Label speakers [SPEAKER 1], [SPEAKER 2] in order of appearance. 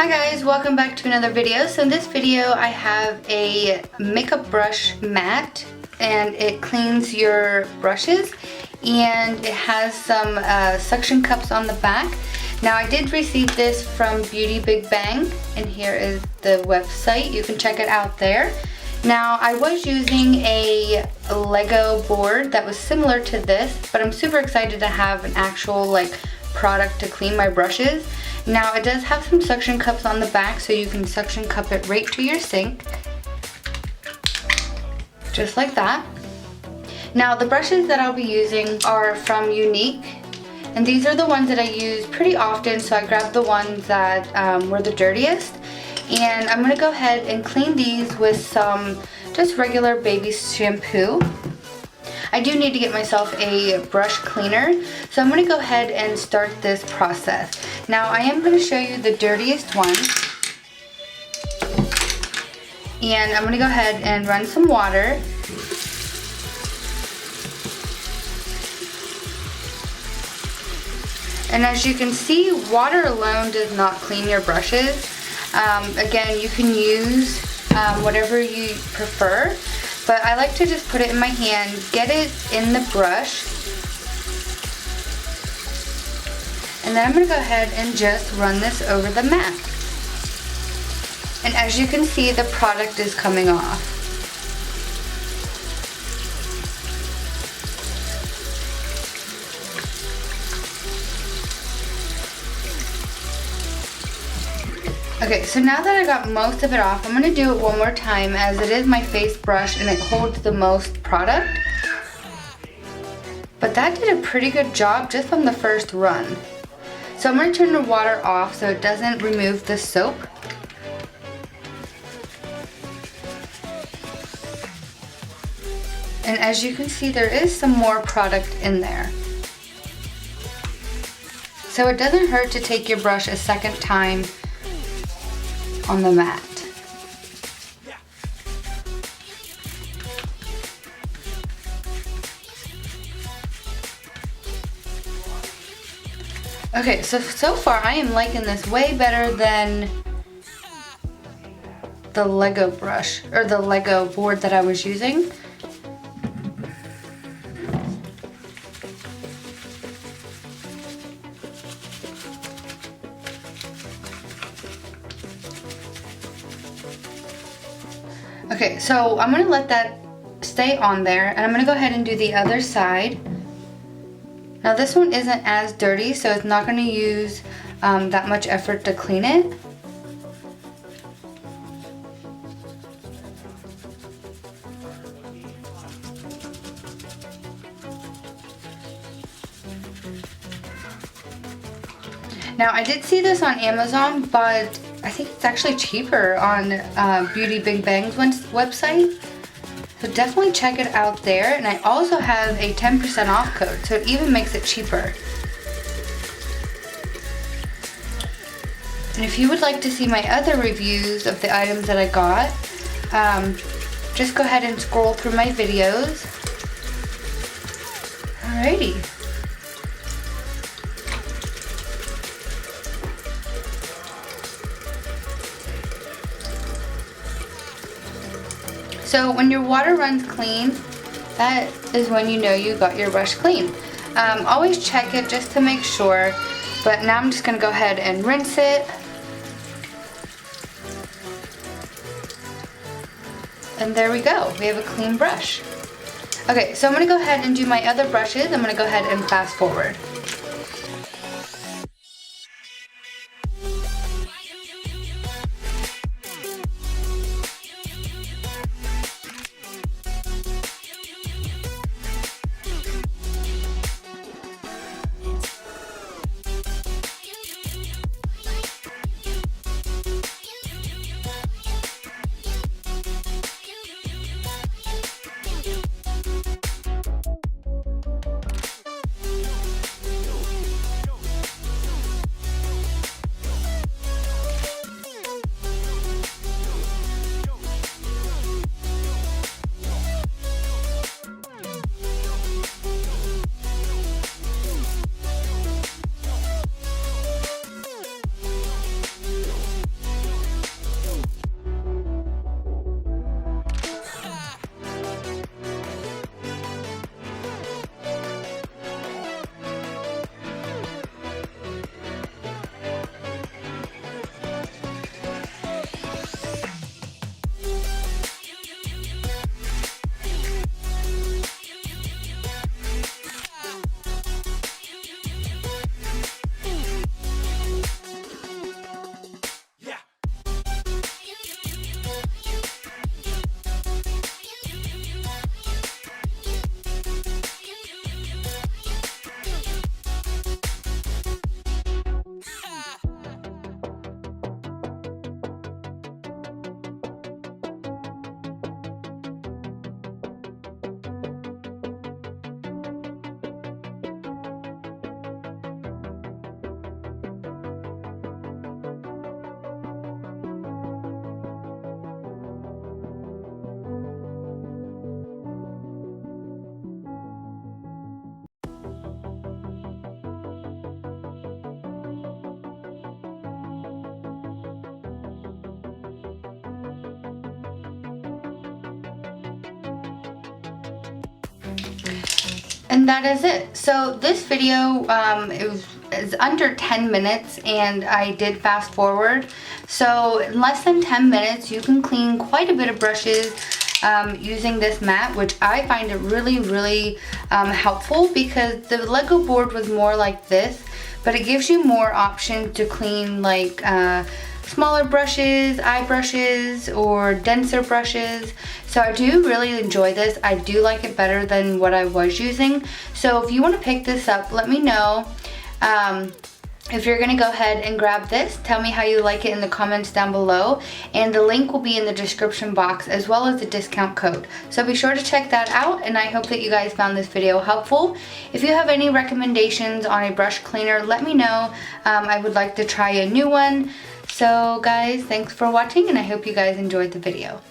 [SPEAKER 1] Hi guys, welcome back to another video. So in this video I have a makeup brush mat and it cleans your brushes and it has some suction cups on the back. Now I did receive this from Beautybigbang and here is the website. You can check it out there. Now I was using a Lego board that was similar to this, but I'm super excited to have an actual product to clean my brushes. Now it does have some suction cups on the back so you can suction cup it right to your sink. Just like that. Now the brushes that I'll be using are from Unique. And these are the ones that I use pretty often, so I grabbed the ones that were the dirtiest. And I'm going to go ahead and clean these with some just regular baby shampoo. I do need to get myself a brush cleaner, so I'm going to go ahead and start this process. Now I am going to show you the dirtiest one. And I'm going to go ahead and run some water. And as you can see, water alone does not clean your brushes. Again, you can use whatever you prefer, but I like to just put it in my hand, get it in the brush, and then I'm going to go ahead and just run this over the mat. And as you can see, the product is coming off. Okay, so now that I got most of it off, I'm going to do it one more time as it is my face brush and it holds the most product. But that did a pretty good job just on the first run. So I'm going to turn the water off so it doesn't remove the soap. And as you can see, there is some more product in there. So it doesn't hurt to take your brush a second time on the mat. Okay, so far I am liking this way better than the Lego brush, or the Lego board that I was using. Okay, so I'm going to let that stay on there, and I'm going to go ahead and do the other side. Now this one isn't as dirty, so it's not going to use that much effort to clean it. Now I did see this on Amazon, but I think it's actually cheaper on Beautybigbang's website. So definitely check it out there. And I also have a 10% off code, so it even makes it cheaper. And if you would like to see my other reviews of the items that I got, just go ahead and scroll through my videos. Alrighty. So when your water runs clean, that is when you know you got your brush clean. Always check it just to make sure, but now I'm just going to go ahead and rinse it. And there we go, we have a clean brush. Okay, so I'm going to go ahead and do my other brushes. I'm going to go ahead and fast forward. And that is it. So this video is under 10 minutes and I did fast forward. So in less than 10 minutes you can clean quite a bit of brushes using this mat, which I find it really helpful because the Lego board was more like this, but it gives you more options to clean like smaller brushes, eye brushes, or denser brushes. So I do really enjoy this. I do like it better than what I was using. So if you want to pick this up, let me know. If you're gonna go ahead and grab this, tell me how you like it in the comments down below, and the link will be in the description box as well as the discount code. So be sure to check that out, and I hope that you guys found this video helpful. If you have any recommendations on a brush cleaner, let me know. I would like to try a new one. So guys, thanks for watching, and I hope you guys enjoyed the video.